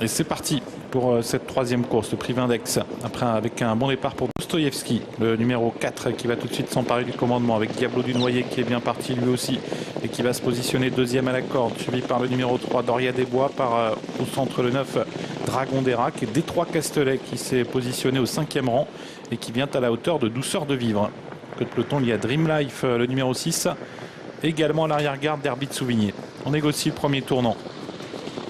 Et c'est parti pour cette troisième course, le prix Vindex. Après, avec un bon départ pour Dostoïevski, le numéro 4 qui va tout de suite s'emparer du commandement avec Diablo du Noyer qui est bien parti lui aussi et qui va se positionner deuxième à la corde, suivi par le numéro 3 Doria des Bois, par au centre le 9 Dragon d'Erac et Détroit Castelet qui s'est positionné au 5e rang et qui vient à la hauteur de Douceur de Vivre. Que de peloton, il y a Dream Life, le numéro 6, également à l'arrière-garde d'Herbie de Souvigné. On négocie le premier tournant,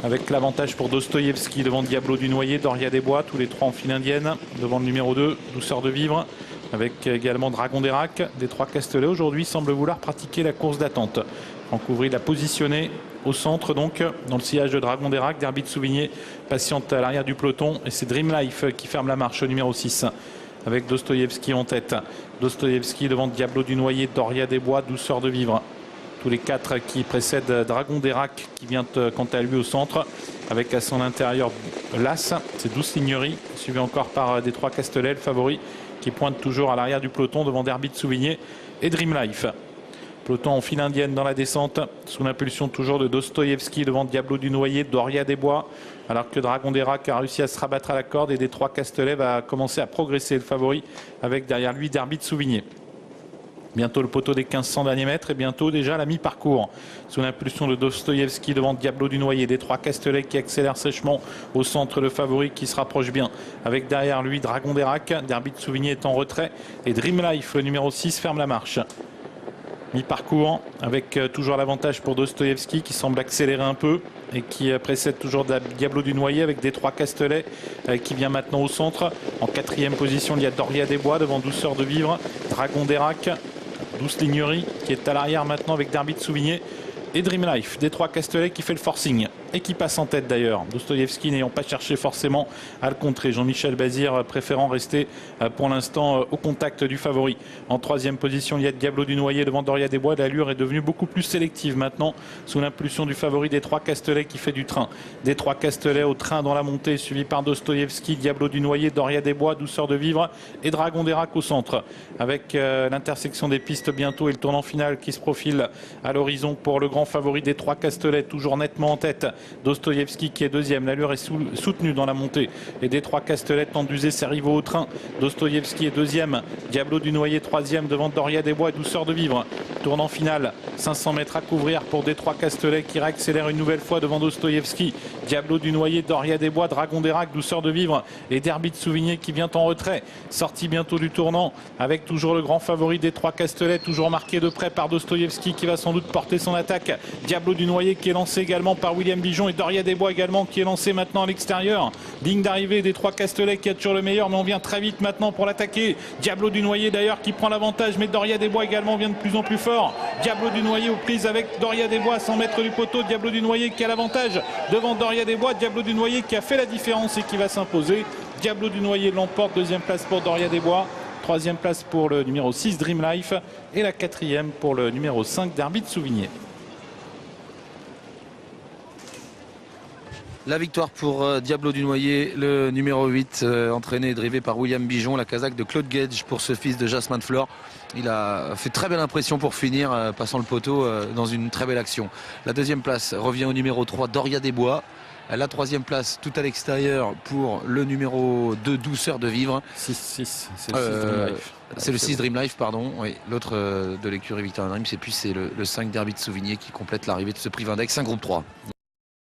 avec l'avantage pour Dostoïevski devant Diablo du Noyer, Doria des Bois, tous les trois en file indienne, devant le numéro 2, Douceur de Vivre, avec également Dragon d'Erac. Détroit Castelet aujourd'hui semble vouloir pratiquer la course d'attente. Franck-Ouvry l'a positionné au centre, donc dans le sillage de Dragon d'Erac. D'Herbie de Souvigné patiente à l'arrière du peloton et c'est Dream Life qui ferme la marche, numéro 6, avec Dostoïevski en tête. Dostoïevski devant Diablo du Noyer, Doria des Bois, Douceur de Vivre. Tous les quatre qui précèdent Dragon d'Erac qui vient quant à lui au centre avec à son intérieur Las, c'est Douce Lignerie, suivi encore par Détroit Castelet, le favori qui pointe toujours à l'arrière du peloton devant Herbie de Souvigné et Dream Life. Peloton en file indienne dans la descente sous l'impulsion toujours de Dostoïevski devant Diablo du Noyer, Doria des Bois, alors que Dragon d'Erac a réussi à se rabattre à la corde et Détroit Castelet va commencer à progresser, le favori, avec derrière lui Herbie de Souvigné. Bientôt le poteau des 1500 derniers mètres et bientôt déjà la mi-parcours. Sous l'impulsion de Dostoïevski devant Diablo du Noyer, Détroit Castelet qui accélère sèchement au centre, le favori qui se rapproche bien. Avec derrière lui Dragon d'Erac, Herbie de Souvigné est en retrait et Dream Life, le numéro 6, ferme la marche. Mi-parcours avec toujours l'avantage pour Dostoïevski qui semble accélérer un peu et qui précède toujours Diablo du Noyer avec Détroit Castelet qui vient maintenant au centre. En 4e position, il y a Doria des Bois devant Douceur de Vivre, Dragon d'Erac, Douce Lignerie qui est à l'arrière maintenant avec Herbie de Souvigné et Dream Life. Détroit Castelet qui fait le forcing et qui passe en tête d'ailleurs. Dostoïevski n'ayant pas cherché forcément à le contrer. Jean-Michel Bazir préférant rester pour l'instant au contact du favori. En 3e position, il y a Diablo du Noyer devant Doria des Bois. L'allure est devenue beaucoup plus sélective maintenant sous l'impulsion du favori Détroit Castelet qui fait du train. Détroit Castelet au train dans la montée, suivi par Dostoïevski, Diablo du Noyer, Doria des Bois, Douceur de Vivre et Dragon d'Erac au centre. Avec l'intersection des pistes bientôt et le tournant final qui se profile à l'horizon pour le grand favori Détroit Castelet, toujours nettement en tête. Dostoïevski qui est deuxième, l'allure est soutenue dans la montée et Détroit Castelet tente d'user ses rivaux au train. Dostoïevski est deuxième, Diablo du Noyer troisième devant Doria des Bois et Douceur de Vivre. Tournant final, 500 mètres à couvrir pour Détroit Castelet qui réaccélère une nouvelle fois devant Dostoïevski, Diablo du Noyer, Doria des Bois, Dragon d'Erac, Douceur de Vivre et Herbie de Souvigné qui vient en retrait. Sortie bientôt du tournant avec toujours le grand favori Détroit Castelet, toujours marqué de près par Dostoïevski qui va sans doute porter son attaque. Diablo du Noyer qui est lancé également par William Bijon et Doria des Bois également qui est lancé maintenant à l'extérieur. Ligne d'arrivée Détroit Castelet qui a toujours le meilleur, mais on vient très vite maintenant pour l'attaquer. Diablo du Noyer d'ailleurs qui prend l'avantage, mais Doria des Bois également vient de plus en plus fort. Diablo du Noyer aux prises avec Doria des Bois à 100 mètres du poteau. Diablo du Noyer qui a l'avantage devant Doria des Bois. Diablo du Noyer qui a fait la différence et qui va s'imposer. Diablo du Noyer l'emporte, deuxième place pour Doria des Bois. Troisième place pour le numéro 6 Dream Life et la quatrième pour le numéro 5 Herbie de Souvigné. La victoire pour Diablo du Noyer, le numéro 8, entraîné et drivé par William Bijon, la casaque de Claude Gage pour ce fils de Jasmin Flore. Il a fait très belle impression pour finir, passant le poteau dans une très belle action. La deuxième place revient au numéro 3, Doria des Bois. La troisième place, tout à l'extérieur, pour le numéro 2, Douceur de Vivre. 6, c'est le 6 Dream Life. C'est le 6 Dream Life, pardon. Oui, l'autre de l'écurie Victoria Dream, c'est le 5 Herbie de Souvigné qui complète l'arrivée de ce prix Vindex, un groupe 3.